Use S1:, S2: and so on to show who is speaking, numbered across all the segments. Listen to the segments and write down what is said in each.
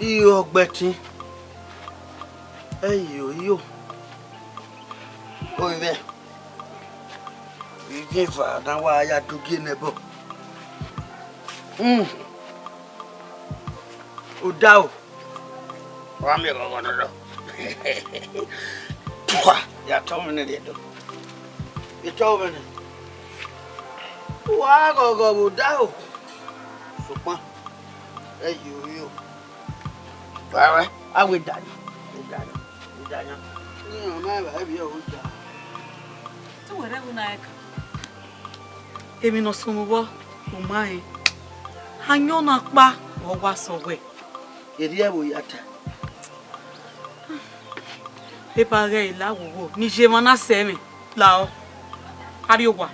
S1: Iyo Betty. Hey, you. Oh, there. You give her now why I had to give a book. Udao. Rami Gogono. You told me that. You told me. Why go Udao? Super. Hey, you. Alright, I will die. You know, I be old.
S2: So, whatever I Emi no sumubo, umai. Hanyo nakba, owa sowe.
S1: Yedia wo yata.
S2: Pepa re la wo. Ni je mana seme. La o. Ari owa.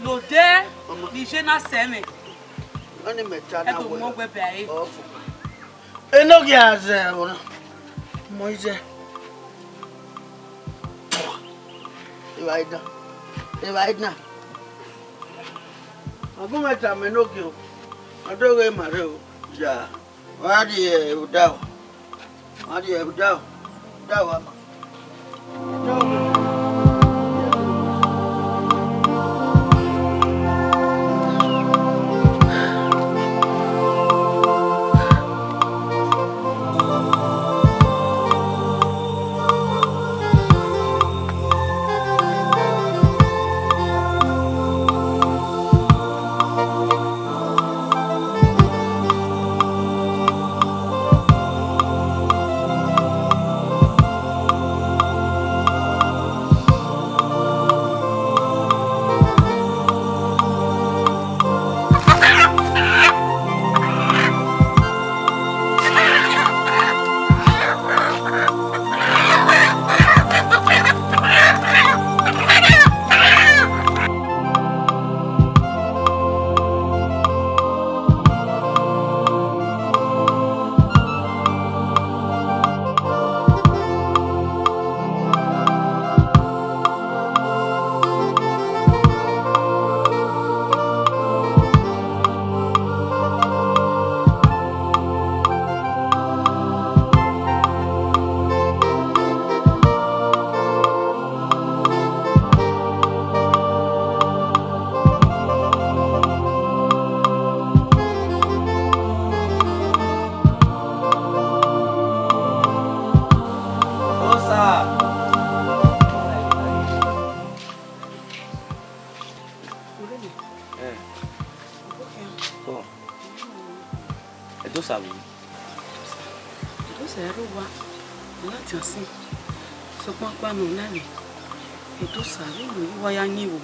S2: Lo de, ni je na seme.
S1: Oni meta na wo.
S2: E do mo gbe be aye.
S1: Eno gi aze wo. Moise. Right now. Aku meta menogio. Adoge mareo. Ja. Wadi udao. Wadi udao. Udao ama.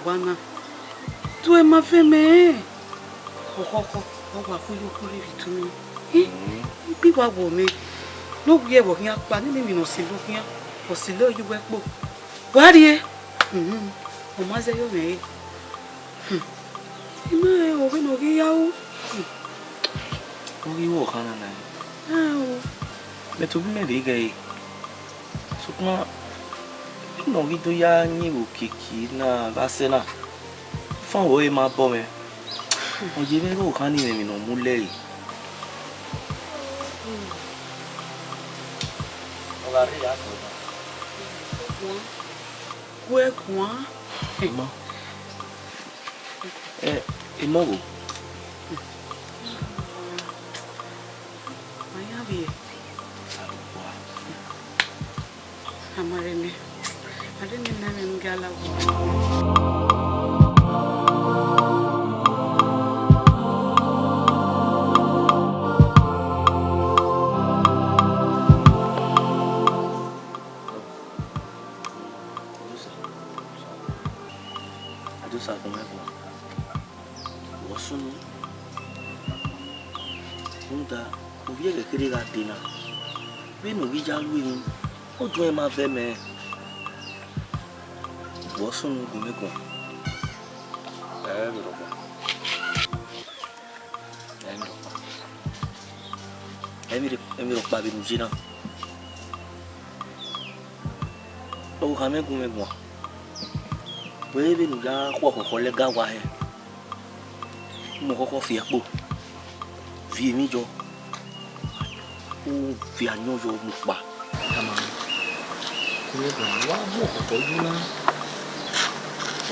S1: Bana tu e ma feme okoko owa kuli vitumi bi wa wo me no gbe wo yan pa ni mi no se lo yan o se lo yi wepo wa ri o ma ze yo me ima e o be no ge ya o
S3: ri wo kan na
S2: o
S3: me to bi me de ge so kuma no gi do ya ni wo kiki na ba se na fun wo e ma bo me o je me ro kan ni mi no mu le o ga ri ya so
S2: kwe kwa
S3: mo mo go
S2: maya bi amare me I didn't know him gala.
S3: Adusa come here. Wasunu. Nda, obi e kere ga dina. We no bi jalu yin. O dun e ma fe me. Wasunu gumeko. Emi ro pa bi nujina. O ka me gumeko. We bi nuja ko le ga wa he. Mo koko fi apo. Vi mi jo. o fi anyo yo mu pa tama ko le ba wa mo ko ju na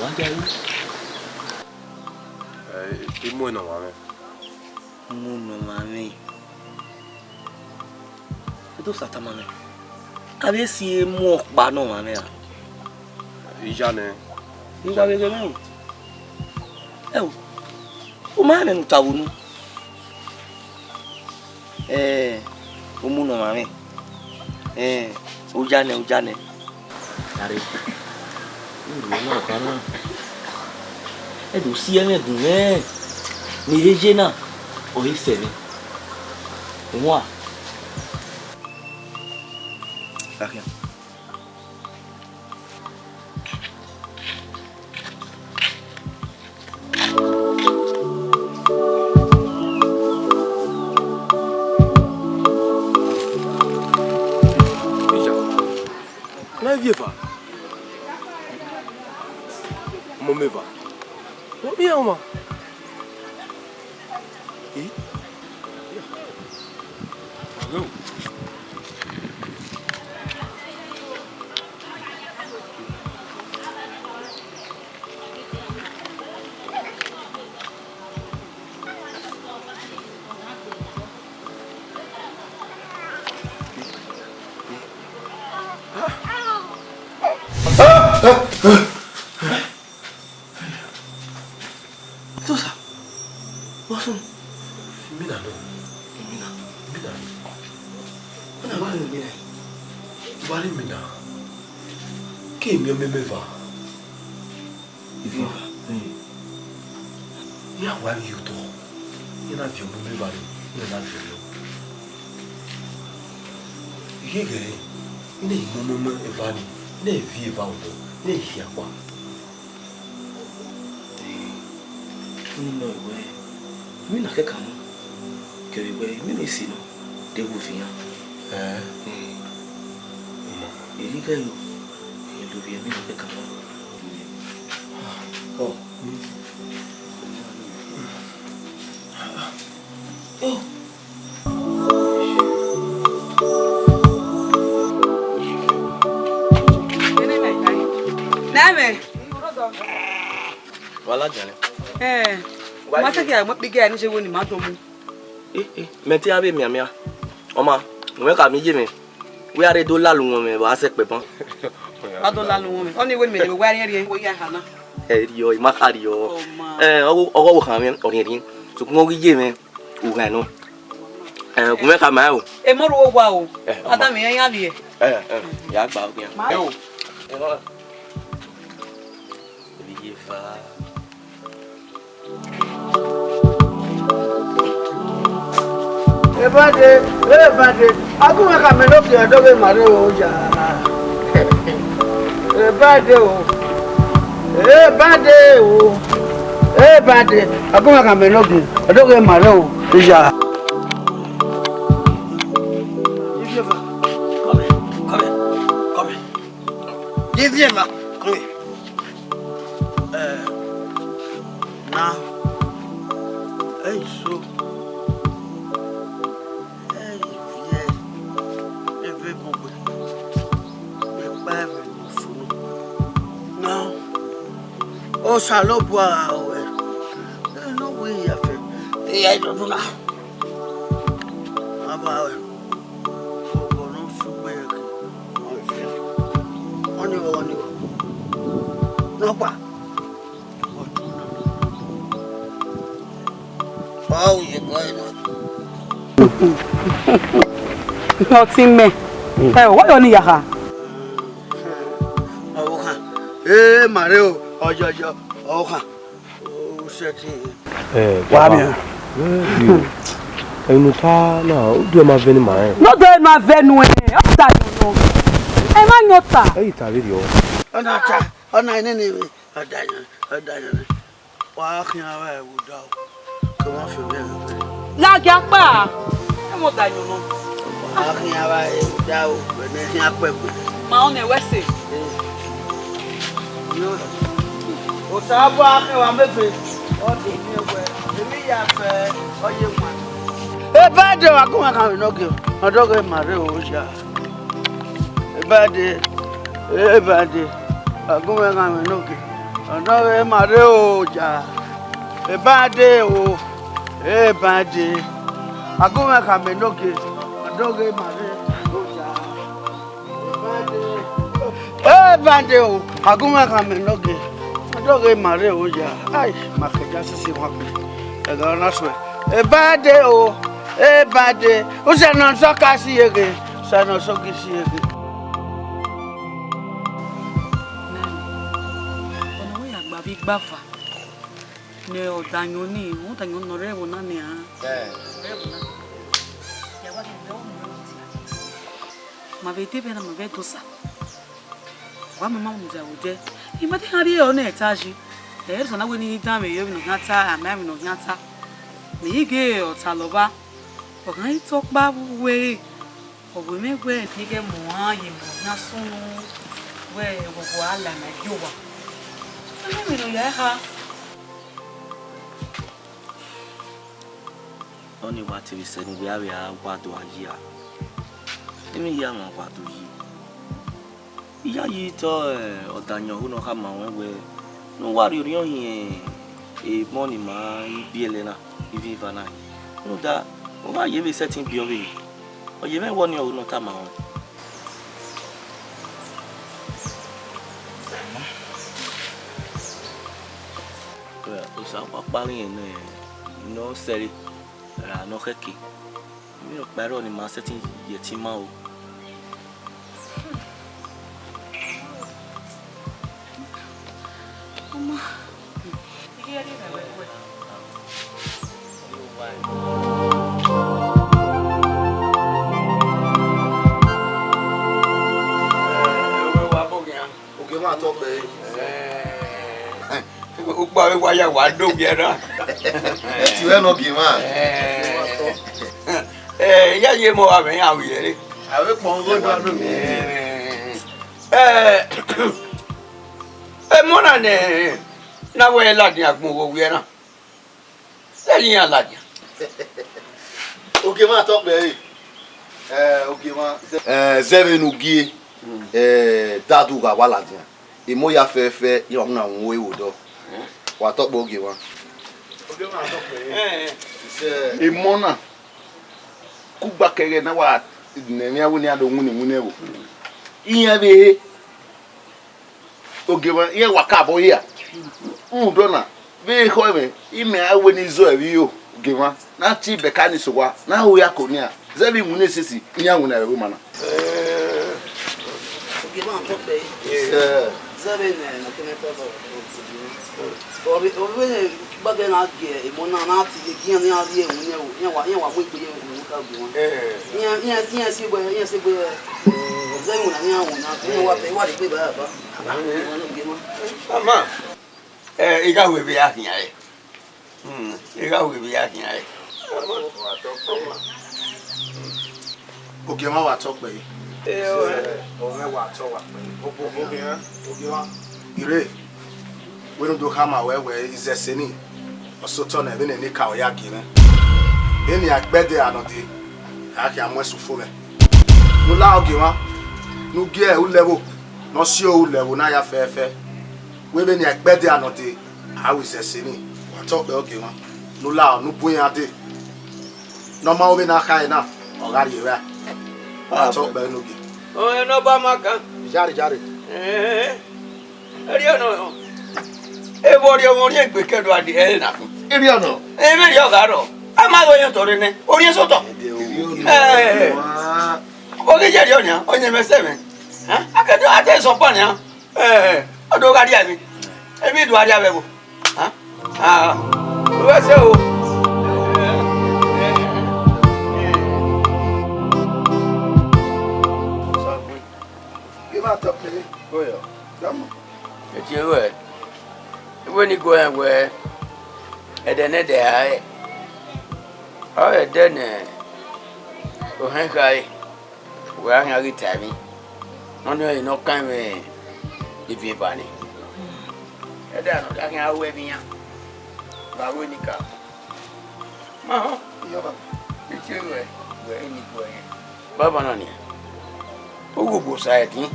S3: wa ja yi
S4: imo na wa me
S3: mo no ma ni to sa tama me abi si mu pa no ma me a
S4: ija ne
S3: Iwa bege me o o ma me nta wonu o mu no ma me o jane are o na kana do si ene dun ni heje na o hise ni wa rien.
S4: La vie va. Mon me va. Oh bien moi. Et non.
S3: Tosa. Wasun.
S4: Mina no.
S3: Mina.
S4: Ona ba ni mina. Bari mina. Ke mi o me va.
S3: Iva.
S4: Ya wa yu to. Ina fi mo me va ni. Ina fi yo. Yege. Ina mo eva ni. Ne vi eva o. Ne hi akwa.
S3: No way. Mi na ke kan. Ke we mi le si no. De wo fi yan. Eri ka yo. E lo bi mi na ke kan. Oh. Oh.
S2: Name.
S3: Wala jale.
S2: Masa ki mo pige ani se wo ni ma to mu.
S3: Meti abe mi amia. Oma, we ka mi je mi. We are do lalu won me ba se pe pon.
S2: Ba do lalu won me. Oni we me we wa ri wo ya hana.
S3: Yo, imakari yo. Ogo kan mi orin rin. So kun ogi je mi. U kan no. Kun me ka ma o.
S2: E mo ro wa o. Ada mi yan ya bi e.
S3: Ya gba o yan.
S2: Ma o.
S3: Viva.
S5: Ebade, aguma ka me loki odoge mare o ja. Ebade o. Aguma ka me loki odoge mare o ja.
S3: Come.
S5: Viens, come. Now. Hey, so. Now, oh, Salopua, no way, I don't know. About no food, only. No, what? Oh, you're going on.
S2: Nothing me. What on ya?
S5: Mario, Ojo, oh, setting.
S4: Wabia. Enu ta na o do ma veni ma.
S2: No do ma venu e. O ta you know. E ma nyota.
S4: E ta video.
S5: Ona ni odayan. Wa kan awa e wo da o. Ko ma fe me.
S2: La gapa. E mo da you know.
S5: Wa kan awa e wo da o. Ne ti apepe.
S2: Ma on e wese.
S5: O sabo ake wa mefe. O de ni ewe. Emi ya fe oye wa. E ba de wa ko kan no ke. Adoge mare oja. Ebade. Agume ngame noke. Adoge mare oja. Ebade o. Ebade. Agume ngame noke. Adoge mare oja. Ebade o. Agume ngame noke. Adoge mare oja. Ai, makeja sisi wapi. Egana swe. Ebade o. Ebade. Usana soka siyege. Usana soki siyege.
S2: Big Buffer. No, Danioni, what I know, no revel, none. Ma vete bene, ma vedo sa. Qua mamma non già vuole. I materiali on etage. E sono quelli da me, io non nata, a me non nata. Mi che o talova. O kan talk babu we. O we me we ni ke mo an yi mo na sun we go ala na yowa. I don't know.
S3: Only what we said, we are what do I hear? Let me hear my what do ye? Ya you told or Daniel who know how my way. No worry, you're here. A money man, be Elena, if you van. No, that why you be setting Biori? Or you may want you not come out. Well, I'm no sorry, no heki. You know, better on my setting yet him out.
S2: Mama, here
S6: Ukbawe waya wado biara.
S4: Ti we no gima.
S6: Ya ye mo aben awiyere.
S4: Awe pon go do no.
S6: Mo na ne na we ladin agbon wo wi na. Leyin aladin.
S4: Okay ma talk be. Okay ma. Zeve nu gie. Dadu ga waladin. Imo ya fefe yo na won wo do. Wa talk be okay ma. Okay ma talk be. Imo na kuba kere na wa nemi awu ni ado nwune wo. Iya be ogeba ye waka bo ya do na be ho me ime awe ni zo abi yo ogeba na ti beka ni so wa na wo ya ko ni a zebi nwune sisi iya nwuna be mana
S5: Ogeba on top be zebi na kene papa o baga na ge e mo na ti ge ni a ye nwune wo ye wa mo igbe ye nwune ka bu won ye si gbe zebi na ni awun na wa de gbe ba
S6: Mama, iga we be ahian e. Iga we be ahian e.
S4: Ogema wa talk be.
S6: O me wa talk wa pe.
S4: Ogema. Ire. We no do hama we is a seni. Oso to na be ne ka o ya gina. Eni agbede anode. Aki amwesu fo me. No la ogema. No ge u level. No see o level na ya fefe. We be ni agbede anode. How is a seni? Wa talk be ogema. No la no buya de. No ma o be na kai na. O gari we. Wa talk be no gi.
S6: O no ba maka.
S4: Jari.
S6: Eri ono. E bori o ri egbe kedo adi e na.
S4: Eri ono.
S6: E me ri o garo. Ama go yen tore ne. Ori en soto. O ge jeri onya, onye meseme. Akedo ate so pa ni. Odo gari ami. E bi du ari abebo. O se o.
S4: Give out up there. Go here. Come on.
S6: Eti we. We ni go en we. E de ne de ai. O e de ne. O hen kai. We a han ri tami. Ono e no kan we. Ibi bani. E de no da kan awe bi yan. Ba we ni ka. Ma ho.
S4: Yo ba.
S6: Eti we. We ni go en. Baba nani. Ogo bo saidi.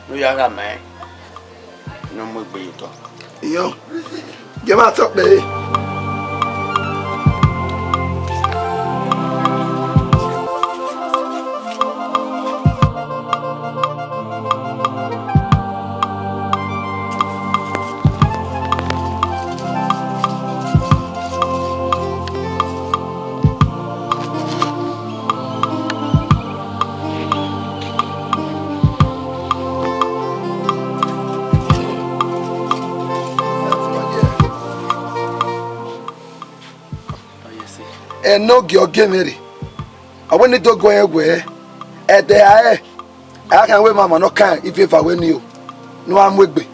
S6: No yaga me. No mo gbe to.
S4: Yo. Get my top there. No girl game here. I want to go away. At the I can wait, Mama. No can if I win you. No, I'm with me.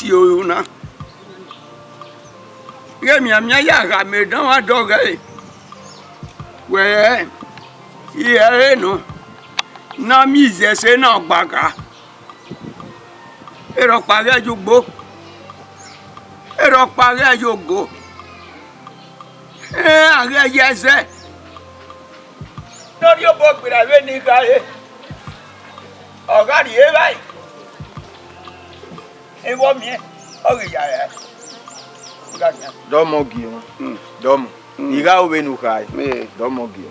S5: You na get me am ya ga me don wa dog eh we no na mi ze se na gbaga ero pare jugbo are yeze no dio bo gbira we ni ga e oga ri e bai e wo mi oge ya ya
S3: domo gio domo iga obe nu kai domo gio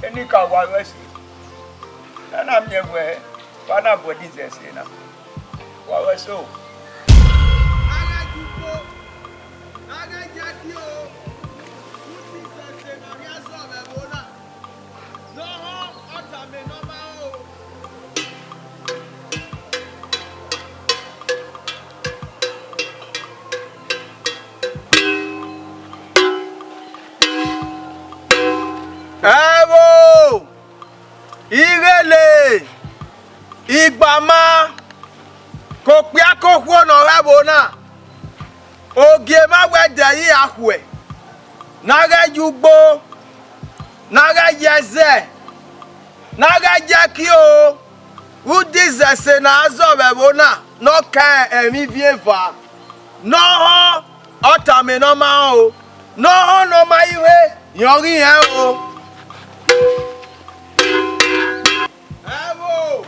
S5: eni ka wa wesi na mi ewe bana body zese na wa weso aga jupo aga jati o uti zese na ria so be bona no ho ota me no ma o
S3: Ewo Irele Igbama ko pe akoko na rabo na oge ma wede yi ahwe na ga jugbo na ga yeze na ga jaki o udize se na azo bebo na no ka emi vieva no ho otame no ma o no ho no ma iwe yori hen o Ewo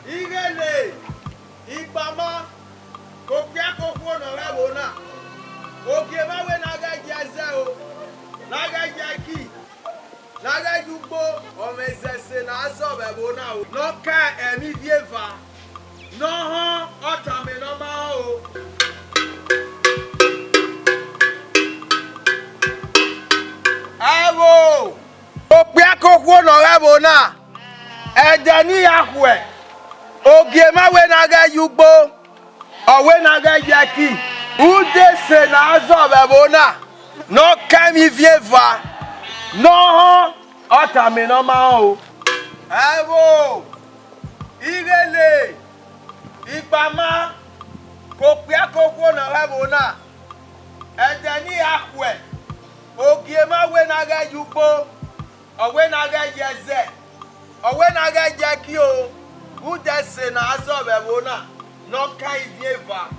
S3: Irele Igbama ko pe akoko na rabo na oge ma we na ga jeze o na ga jaki na ga jugbo o mezese na aso bebo na o no ka emi vieva no ho otame no ma o Ewo o pe akoko na rabo na eje ni ahwe oge ma we na ga jugbo o we na ga jaki ude se na azo bebo na no ka mi vieva no ho otame no ma o Ewo Irele Igbama ko pe akoko na rabo na eje ni ahwe oge ma we na ga jugbo o we na ga yeze o we na ga jaki o ude se na azo bebo na no ka vieva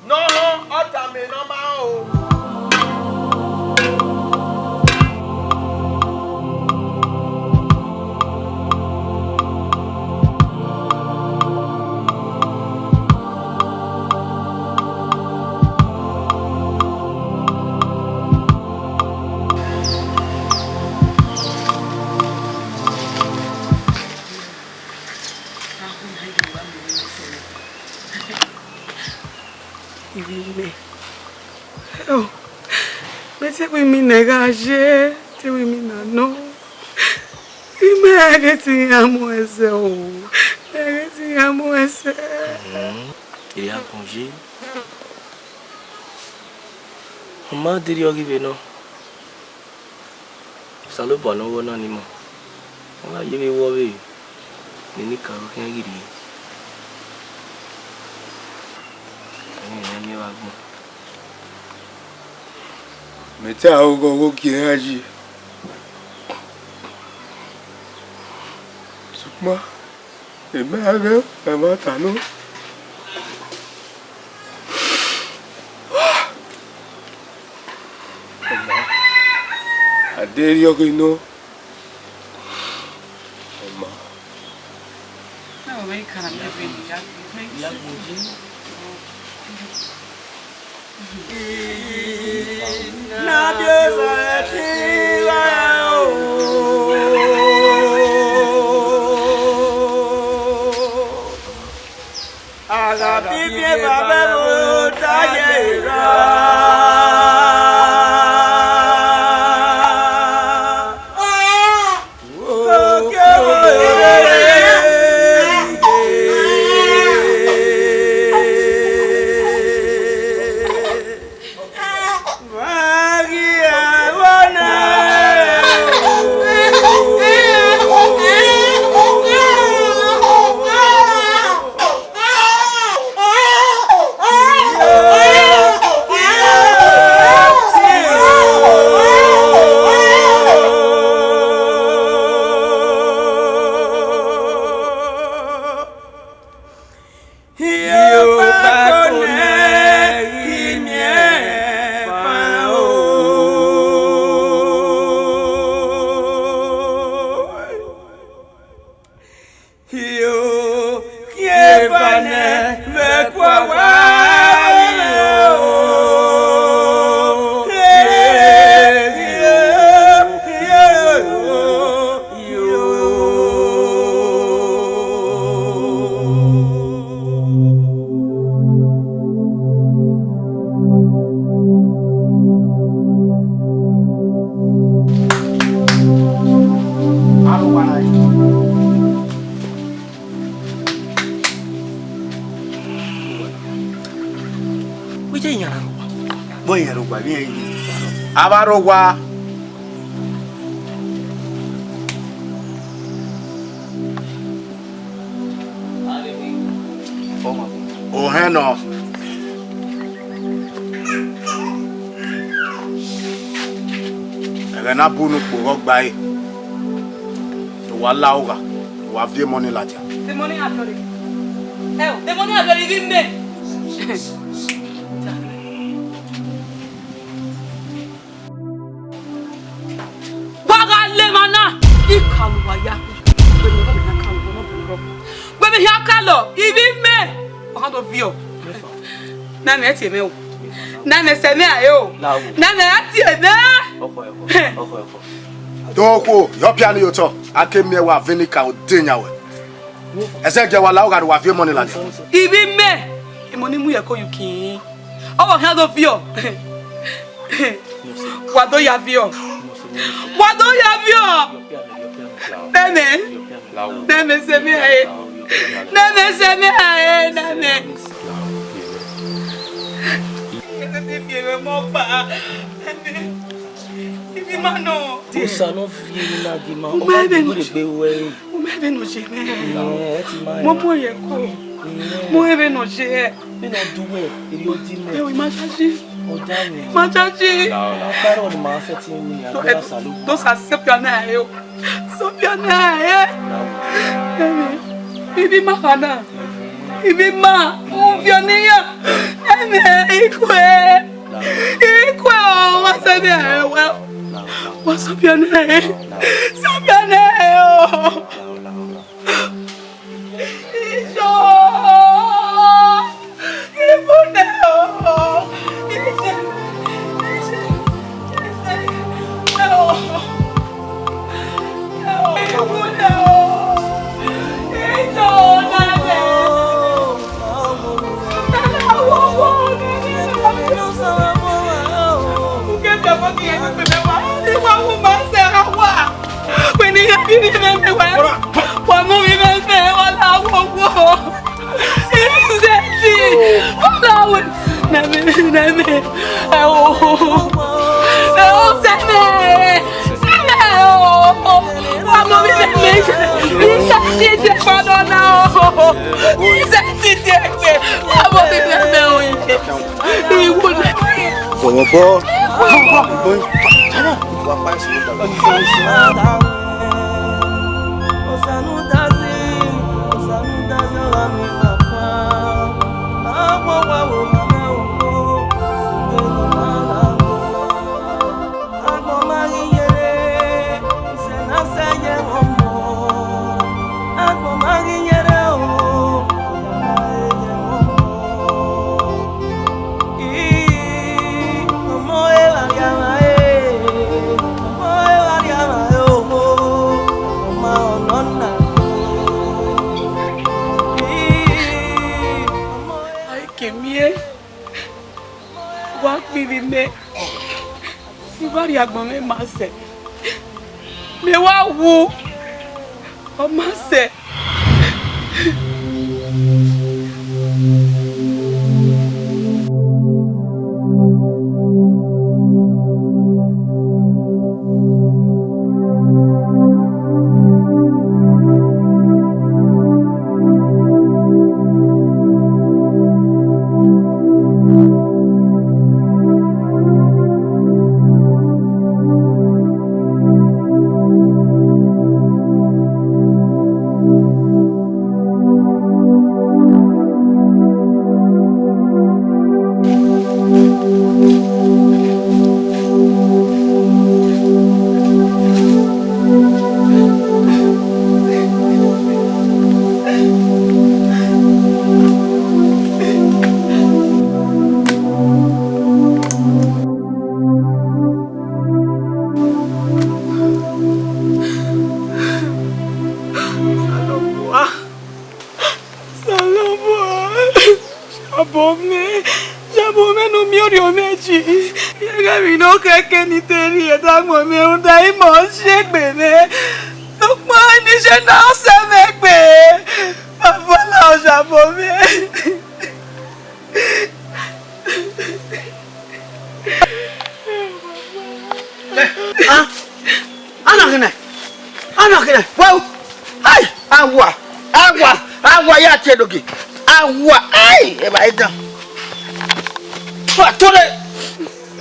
S3: no ho otame no ma o
S2: Mete we mi negaje, te we mi na no. Ime ageti amo ese o. Ageti amo ese.
S3: Il est en congé. Maman dit arrivé non. Salo bono wona ni mo. Wala yebe wowe. Ni karo kan gidi. Ni wa go.
S4: Mete ago ki haji. Sukma. Ebe aga ama tanu. Aderi yogo ino. Mama.
S2: No, we can't live in ya.
S4: Abarogwa. Oheno. Egana bunu ko gba e. Wa laoga, wa vie money latia.
S2: The money actually. The money actually give me. Ikaluwaya. When you call, even me. How of you? Na me ati me o. Na me se me ayo. Na me ati me.
S4: Doko, your piano yo to. Akemi wa venika odenya we. Ese je wa laoga wa vie money latia.
S2: Even me. E money mu ye ko yukin. Oh, how of you? What do you have you? What do you have you? Neme se me aye. Neme se me aye. Neme. Neme mo pa. Ibi mano.
S3: Osa no fi na gima.
S2: O ma be no je me. Mo mo ye ko. Mo ebe no je.
S3: Me no duwe. Eri odi me.
S2: E o imajaji.
S3: Odani.
S2: Majaji.
S3: Na paro ni ma fe ti ni agba salo.
S2: Do sa sepia na yo. Sepia na Bibi ma kana. Bibi ma. O viania. Ikwe o wasabi wa. Wasabi na. Sabia na yo. Ijo. Ibune o. Me wa wo o ma se Jabome no mi ori o meji. Yaga mi no keke ni teri e da mo mi un dai mo segbe me. No pa ni se na se me gbe. Baba la o jabome.
S5: Ah. Ana kene. Wow. Ai, agua ya chedoki. Agua. Ai, e ba idan. Tore.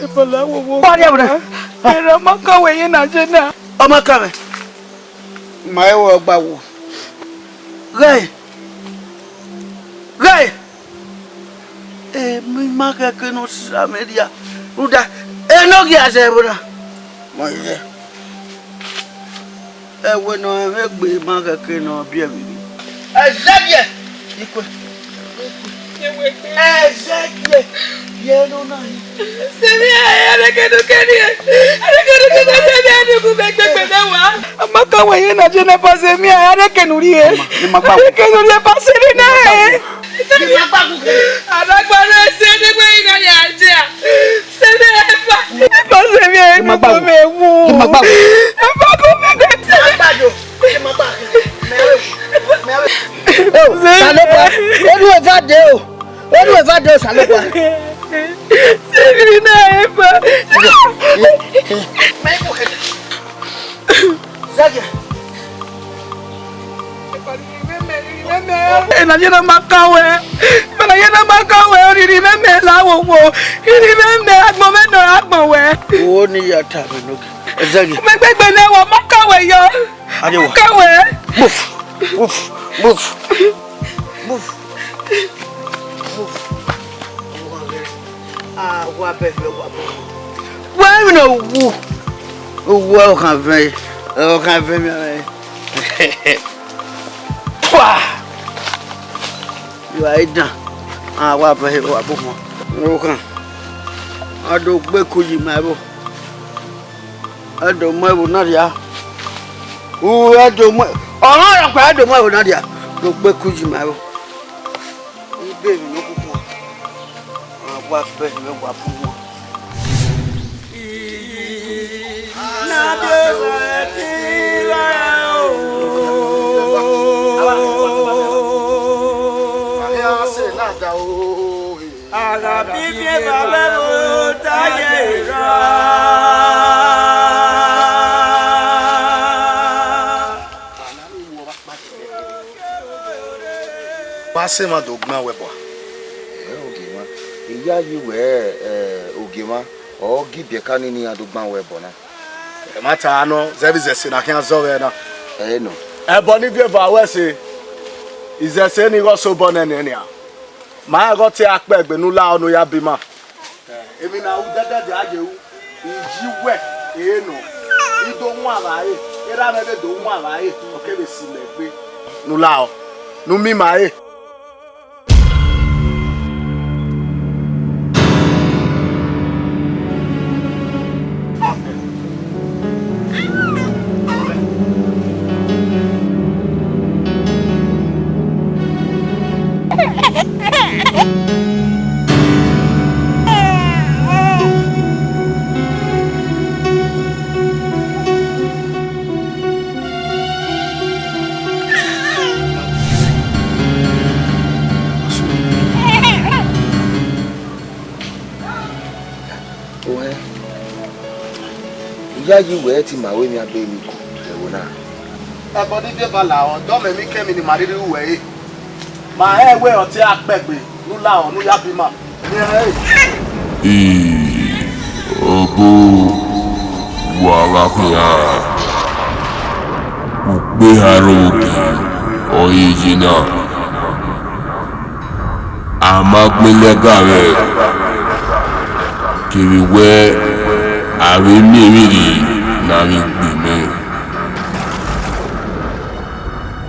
S2: Ebola wo.
S5: Bari abuna.
S2: Era makawe yin na je na.
S5: O makawe. Mai wo gba wo. Gai. Mi maka ke no sa media. Uda. No gi azebura. Mo ye. We no egbe maka ke no bia mi. Ezegie. Ikwe. Ezegie. Ye no na.
S2: Semi ara ke do keni. Ara ke do keni se ku begbe na wa. Amaka we yin na je na pa se mi ara ke nu ri e.
S5: Ni magba.
S2: Ke no le pa se ni na e.
S5: Ni magba ku.
S2: Adagba na se ni pe ina ya je. Se ni e pa se mi e magba me wu.
S5: Ni magba.
S2: E pa ko me de.
S5: Magbajo. Ni magba. Mewe. Oh, salopa. Odu evade o salopa.
S2: Segrina e pa.
S5: Zagia.
S2: Na jena makawe. Mana jena makawe ori meme la wo. Iri meme agbo we.
S5: O ni ya ta me no. Zagia.
S2: Me gbegbe le wo makawe yo. Makawe.
S5: Move. Ah, wa be wa bo. Wa mi no wu. O kan ve mi. Wa. You are done. Ah, wa be wa bo mo. O kan. Ado gbe kuyi ma bo. Ado mo e na dia. Ado mo. Ora pa ado mo e na dia. Do gbe kuyi ma bo. Ibe mi no kuku. Wa fe mi wa bu mo. Na de ti la o. Aya se na da o. Ala bi bi ba be mo ta ye ra.
S4: Pase ma do gban webo.
S7: ya yi we ogema o gibie kanini adogban we bona
S4: mata ano services na kan zo we na
S7: no
S4: boni bi eva we say is there say ni go so bona ne ne a ma go ti apegbe nu la onu ya bima emi na u dada de ayewu iji we no ido nwa alaye ira me be do nwa alaye o ke be si megbe nu la o nu mi ma e
S7: ya yi we ti ma we mi abe mi ku ewo na
S4: boni bi eva la o do me mi kemi ni mariri we ma we o ti apegbe nu la o nu ya bima ni
S8: obu wa kuya ugbe haruki oyijina amagbelega re kiri we ari miriri na mi gbime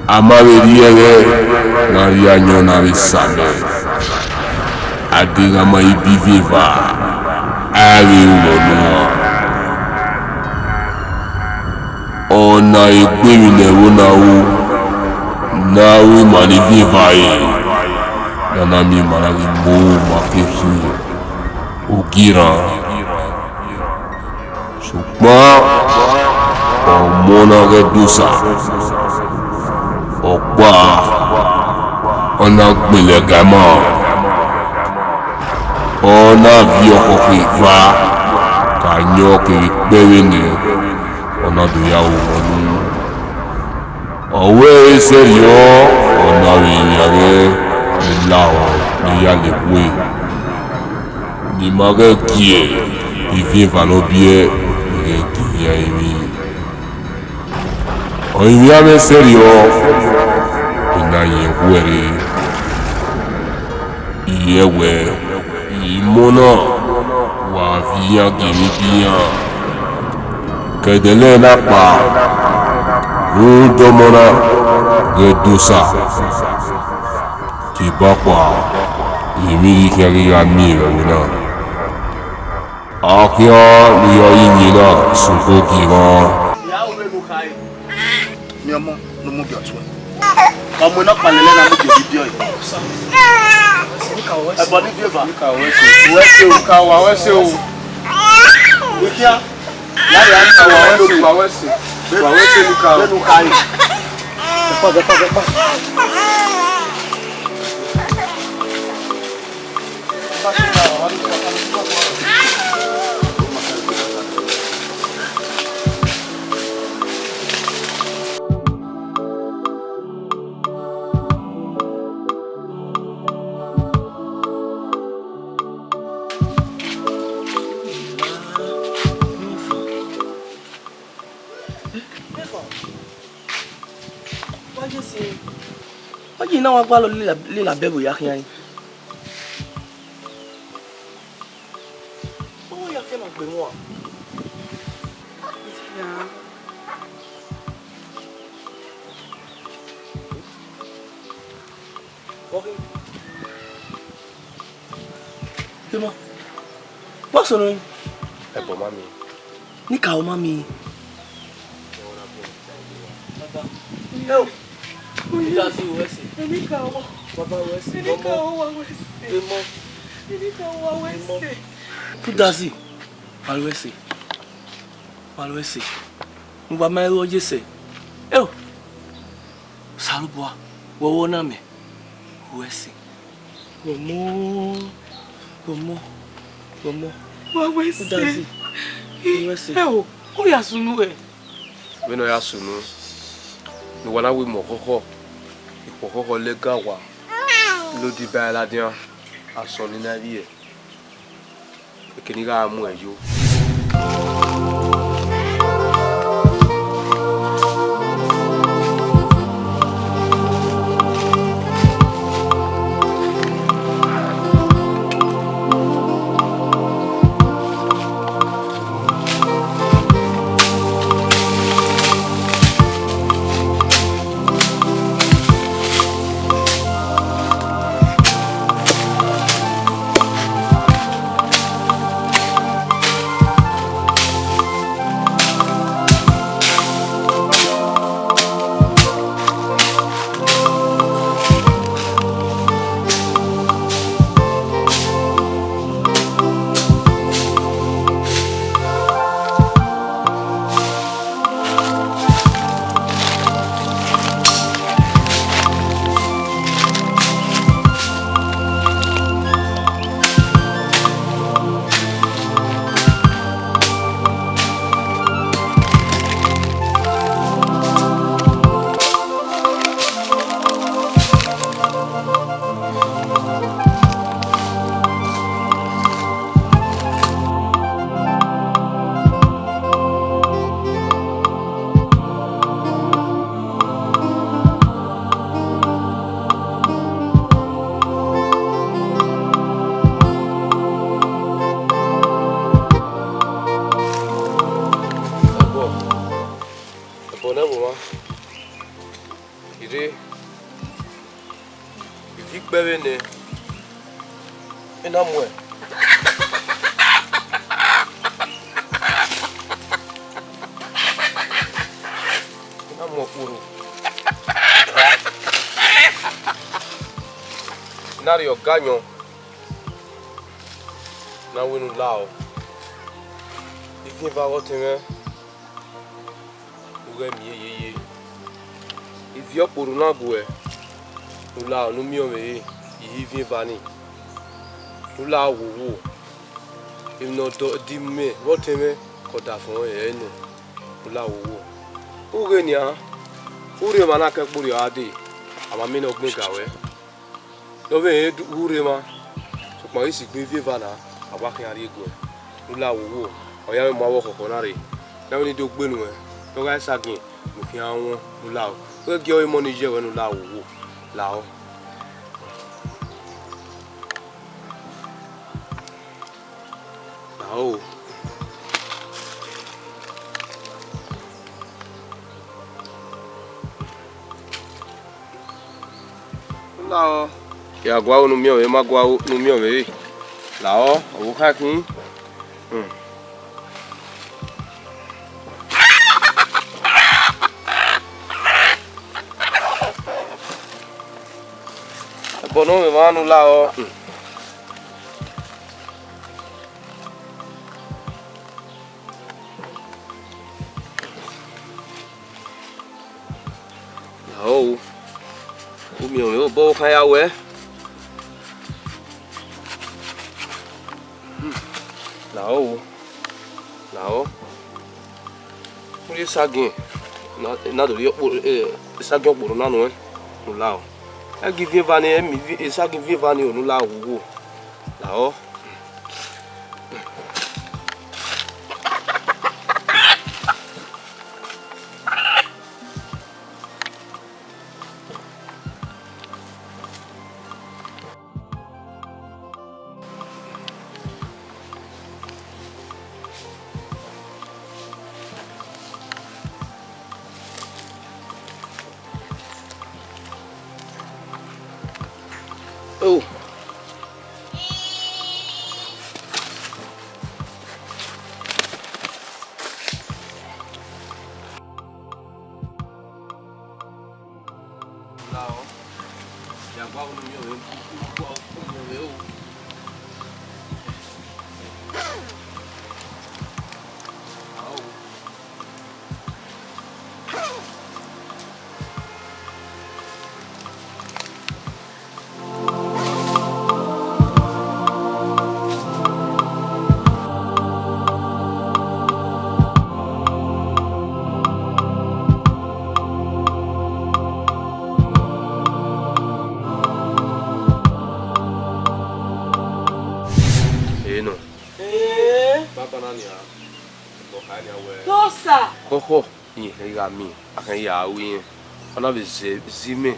S8: amari ere na ri anyo na ri same adigama ibi viva ari wonu ona igbemi newo na wi mani viva na mi managi mo makehi ogira ṣùgbọ́n ọmọ náà rẹ̀ dùsà ọ̀pá ọ̀nà gbìlẹ̀ gàmọ́ ọ̀nà fi ọkọ̀ pè fa kànyọ́ kiri pẹ́rẹ́ ní ọ̀nà dòyàwó wọnú ọ̀wé ìṣẹ̀yọ́ ọ̀nà ìrìnà rẹ̀ nílà ọ̀ níyàlẹ̀wé ní mọ̀rẹ́ kí ẹ̀ ìfín ìfàlọ́bíẹ́ ya imi oimi ame serio ina yehuere iyewe imona wa viya gemi biya kedele na pa rudomona redusa kibakwa imi kiri ya mire una Akia ni yo yinina suko kiran.
S4: Ya ore nu kai. Mi omo no mu bi otun. Omo na palele na mu bi video yi. E body favor. Ka wese o. Wikia. Ya ya ka wese. Wa wese ni ka. Nu kai. Depa.
S3: Oji na wa gba lo le la bebo ya kiyan. O ya fe ma gbe mo.
S2: Ya.
S3: Okay. Demo. What's on?
S8: Ebo mami.
S3: Ni ka o mami.
S2: Yo.
S3: Kudasi wese.
S2: Enika o.
S3: Baba wese.
S2: Enika o wese.
S3: Demo.
S2: Enika o wese.
S3: Kudasi. Palwese. Ngba mai ro jese. Yo. Salubwa. Wo na me. Wese. Gomo.
S2: Wa wese.
S3: Kudasi. Wese.
S2: Yo. O ya sunu e.
S8: We no ya sunu. Ni wana wi mo koko. Ipo koko le gawa. Lo di ba la dian. Aso ni na ri e.
S9: Keniga mu ejo. Benin, UMEWAEN. Nario ganho na winu lao. Ifin va rotinga. Ure mi ye. Ivio poru na bue. Ula no mi ome ifin vani. Ula wo. If no do di me rotinga ko da fun e no. Ula wo. Ure ni a. Ure mana ke pori ade. Ama mi no gbin gawe. LOVETH urema so pa isi gbe viva na abakin ari ego ula wo oya mo awo kokon na re na ni do gbenu e to ga sagin mo fi awon ula o we ge o mo ni je we ula wo la o la o ya gwa no mi o ma gwa no mi o me la o o ka kin bono me va no la o la o mi o bo ka ya we Lao. Muri sagin. Na do yo sagin poro na no no lao. E give vani mi sagin vani o no lao wo. Lao. Oh. Lao. Ya gwa no mi o
S2: Dosa.
S9: Koko, ya mi, akan ya wi. Ona be zime.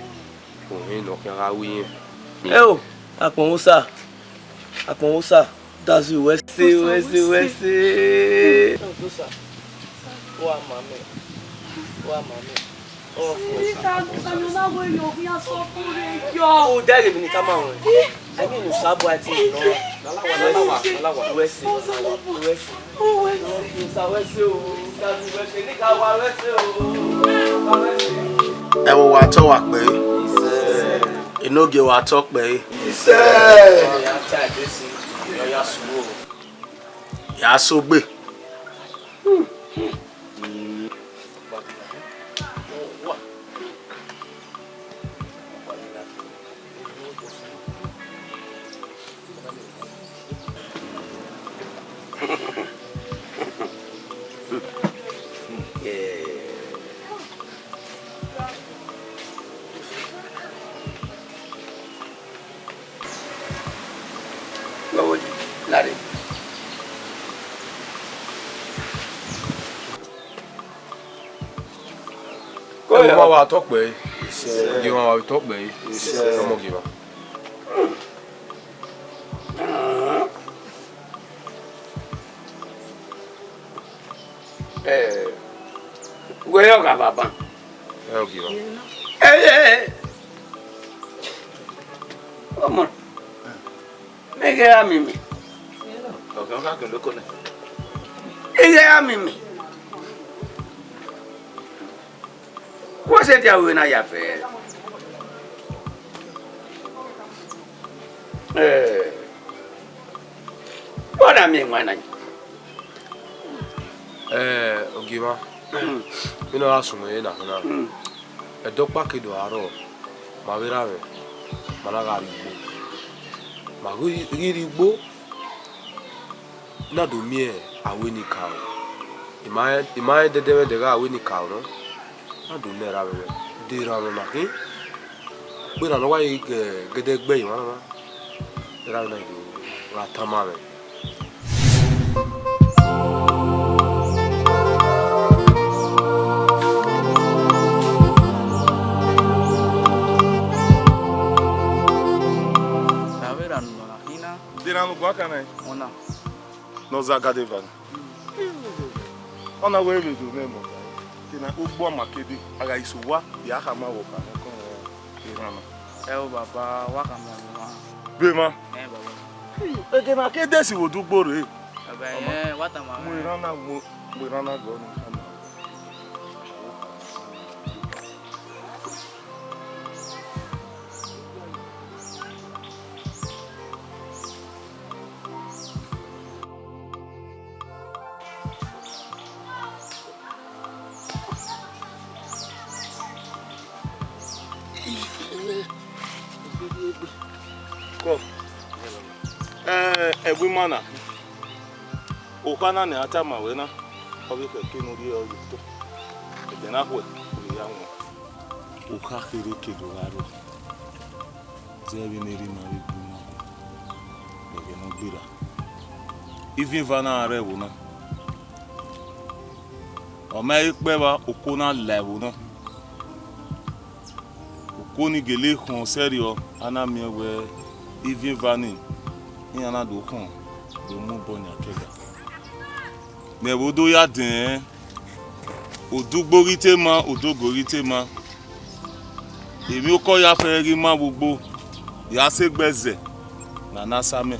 S9: O he no kan wi.
S3: Eu, aponsa. Aponsa. Dazu wese. Dosa. Wa mame. Oh, o dere mi ni ta ma won. I mean, sabo ati no. Nalawa. Wese.
S4: Ẹ wo wa to wa pe. Inoge wa to pe. Ya so gbe.
S9: Wa talk be. You want to talk be. Come on, give up.
S6: Where you go, Baba?
S9: I'll give up.
S6: Come on. Make it a mimi.
S4: Okay, look on it.
S6: Make it a mimi. What's it you win a fair? What I mean when I
S9: Ogima. You know assume na na. E do pack do aro. Ma vera we. Mana ga rigbo. Ma go rigbo. Na do mi awe ni ka o. Imai de ga awe ni ka o no. Na do me ra we. De ra me ma ki. Gbe na no wa DEGBUEYI ma na. Ra na do ra tama me.
S10: Dirano guacana, ona. Nós agadevan. Ona wewe do mesmo. Tina ugbo makedi aga isuwa ya kama woka ko irana.
S5: O baba wa kama wa.
S10: Bema.
S5: Baba.
S10: Ege na ke desi wo dugboro e.
S5: Baba wa ta ma.
S10: Mo irana go no. Every mana. Okana ne ata mawena. Obi ke kinuri o yuto. E na kwe uri yanwo. Oka kere kedo aro. Zebi neri mari buma. Ege no bira. Even vana are wona. O mai peba okona level no. Okoni gele kon serio ana mewe even vani. Yana do kon do mu bonya kega me wodo ya den odugbori ma odogori ma èmi o ko ya fe ri ma gbogbo ya se gbeze na nasame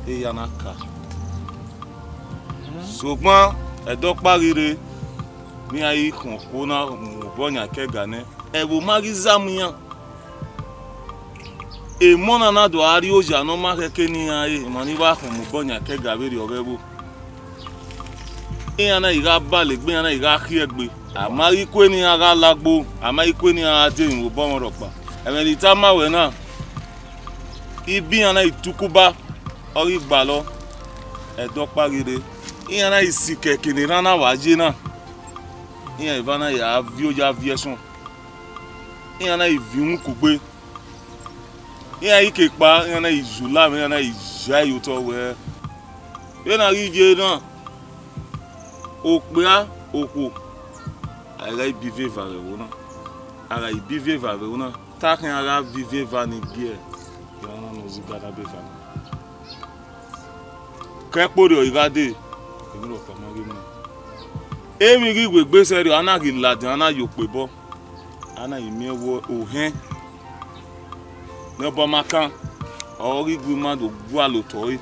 S10: e yana ka ṣùgbọ́n edo parire mi ayi kon ko na mu bonya kega ne e wo marizamuyan e mona na do ari oja no ma keke ni aye mani wa kun mu bonya ke gaberi orebo e ana iga bale gbe ana iga khiegbe amari kwe ni ara lagbo amari kwe ni ara de wo bo won ropa emeli ta mawe na ibi ana itukuba ori gba lo edo parire e ana isike kini rana waje na e ivana ya vi oja aviation e ana iviun kugbe ya ike pa yana izula me yana ijayo to we ye na rije na Okpea oko. Ara ibive varewona. Ara ibive varewona. Takin ara vive vanigye. Yana no zigada befana. Kekpori igade. Emiro kamari mo. Emi ri gbegbe seri ana ri lade ana yopebo. Ana imewo ohen. Nebo makan. Ori gwima do gwa lotoi.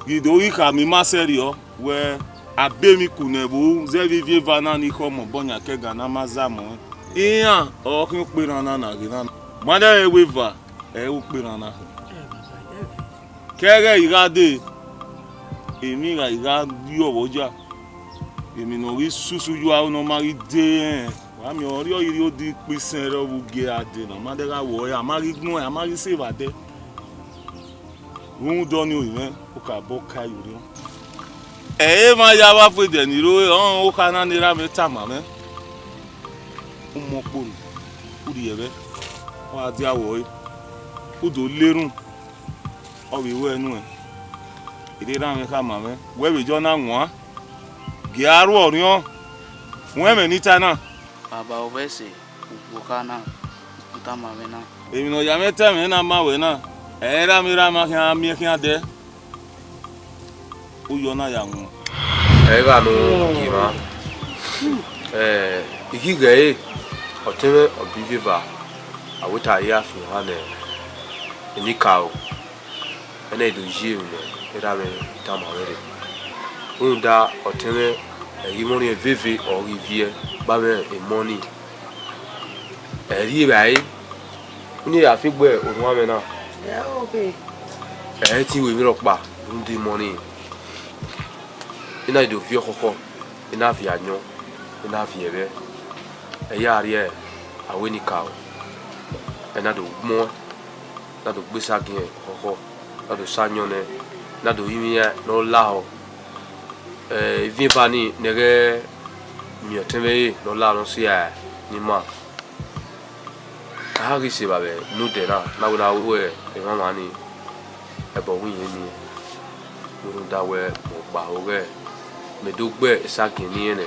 S10: Gidori kami ma seri o we abemi kunebu zevivie vana ni komo bonya kega na mazamo. Iya o kin pirana na gina. Mada eweva u pirana. Kere igade emi ga iga yo woja. Emi no ri susu yo a no mari de. Wa mi ori o iri odi pisen ro buge ade na made ga wo ya mari gun ya mari save ade. Won do ni o yen o ka bo ka yuri. Ma ya wa fe de ni ro o ka na ni ra me ta ma me. O mo polu. Uri ebe. Wa di awo yi. O do lerun. O wi wo enu e. Ide ra me ka ma me. We we jo na won. Gi aru orion. Won me ni ta na.
S5: Baba obese ukana utama mena.
S10: Emi no ya me ta me na ma we na. Era mira ma kya mi kya de. O yo na ya won.
S9: Ega no kima. Ikigae oteme obiviva awota ya fi hane ni kawo. Ena do jiu ne era me tama wele. Unda oteme yimoni vivi or rivie ba me e money. Eri bai. Ni afigbe orun ame na.
S5: Yeah, okay.
S9: Ti we mi ropa ndi money. Ina do vie koko. Ina fi anyo. Ina fi ebe. Ya ari aweni kawo. Ena do mo. Na do gbesa gen koko. Na do sanyo ne. Na do yimi no lao. Vin pani nege mi oteme no la no sia ni ma. How is it, baby? No, they're not. Now, now, where the money about we in here. That way, Bahoge. Me do bear a sack in the end.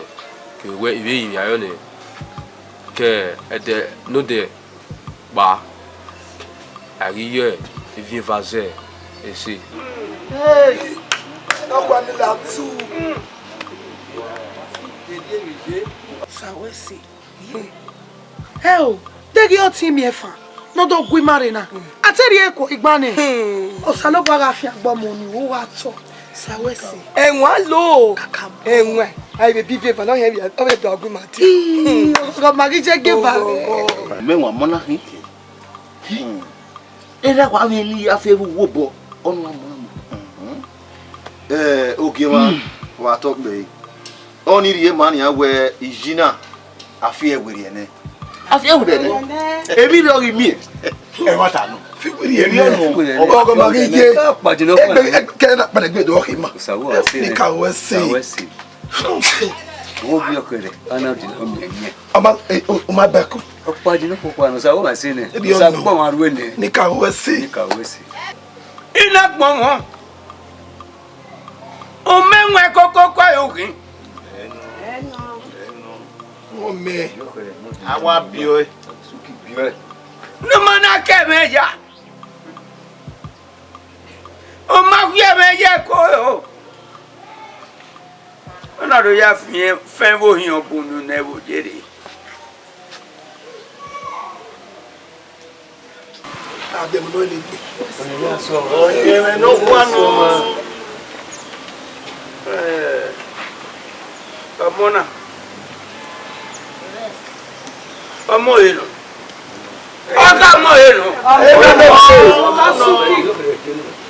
S9: Can wait in the iron. Care at the no day. Bah, I hear if you vase, you see.
S5: Hey, no one allowed to.
S11: Sawesi. Hell. Degi o ti mi efa no do gwi mare na ateri eko igbane osalo gwa afia gbomo ni wo wa to Sawesi
S12: enwa lo enwa ai be bive fa no here o be do gwi mate
S11: go magi je geva
S7: menwa mona hin era kwa mi ni afewu wo bo onu amu ogema wa to gbe oni rie man ya we ijina afie were ene afia wo de ebi lo ri mi what anu fi were ene ogo ma ri je padi no ke na pade gbe do ki ma ni ka we se wo bi okere ana di no mi ama o ma ba ko padi no ko anu sa wo ma se ne sa gbo ma ru ene ni ka we se
S6: ina gbon won o menwe koko kwa yokin
S4: me
S7: awa bio suki bio
S6: no mana ke meja o ma fi meja ko o ona do ya fi fen wo hin obunu na wo jere
S4: adem no ni
S7: ya so o ye no kwano
S6: Kamona. Amo eno. Aka mo eno.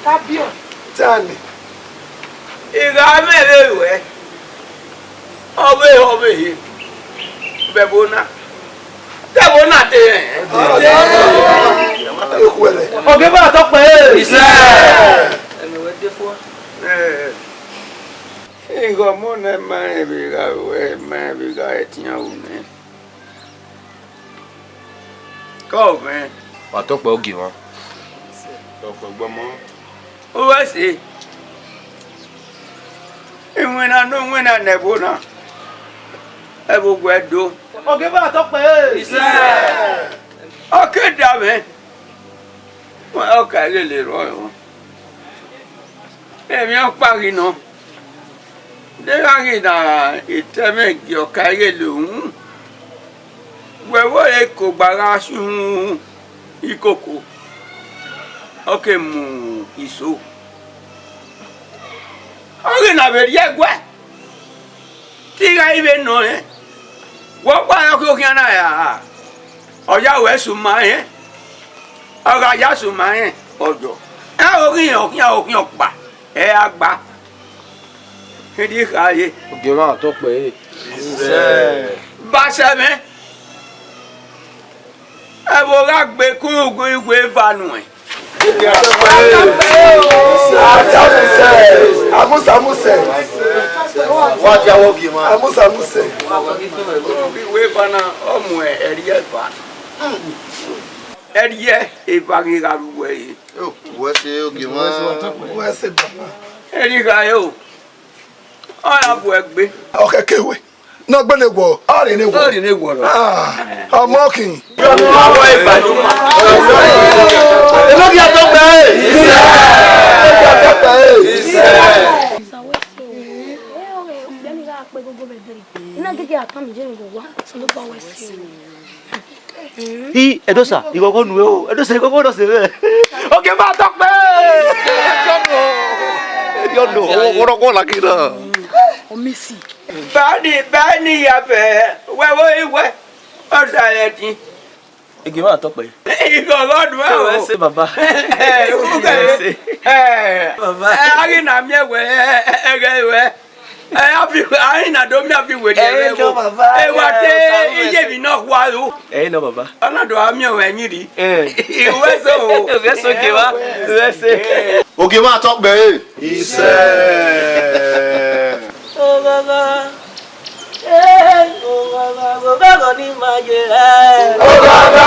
S11: Kabio.
S4: Tani.
S6: Iga melewe. Obe hi. Bebona. Bebona te.
S5: Oge ba to pe.
S6: Ise. Emi we defo. Igo mo na ma biga we ma biga etian une. Go man.
S9: Wa to pe ogi won.
S6: To pe gbomo. O wa se. Imwena no mwena nebona. Ebo gwedo.
S3: Okay, ba to pe.
S6: Okay, dame. Wa okay le ro. Emi o pari no. De rangi da iteme gi okay le un. Wewo e ko gbara sun ikoko. Okay mu iso. Ori na be rie gwa. Ti ga ibe no eh. Wo pa ko kian na ya. Oya we su ma eh. Oga ya su ma eh. Ojo. E ori okin pa. E agba. Kedi ka ye.
S9: Oge ma to pe.
S6: Ba se me. E bo ga gbe kuru igwe vanu eh.
S4: Amusa.
S7: What ya wogi ma?
S4: Amusa.
S6: We bana omu eriye fa. Eriye e bagi ga ruwe.
S7: Yo, we se ogi ma.
S4: We se baba.
S6: Eri ga yo. Oya bu egbe.
S4: Okekewe. No gbele gwo. Ori ni gwo. Ah, amokin.
S6: Awo e baduma.
S7: Elogi atogbe.
S3: I edosa igoko nu o. Edosa igoko do se be. Okay, ba to pe. Yo no, oro ko la kira.
S11: O Messi.
S6: Bani ya be. Wewo iwe. O saleti.
S3: Ege ma to pe.
S6: Igoko du e o.
S3: Se baba.
S6: Baba. Ari na mi ewe egewe. Ari na do mi afi we de
S3: no baba.
S6: E wa te iye bi no wa lu.
S3: No baba.
S6: Ona do ami o enyin ri. Iwe so.
S3: Iwe so ke wa. Iwe se.
S7: Ogi ma atogbe.
S3: Oh baba. Oh baba, go ni ma je.
S4: Oh baba.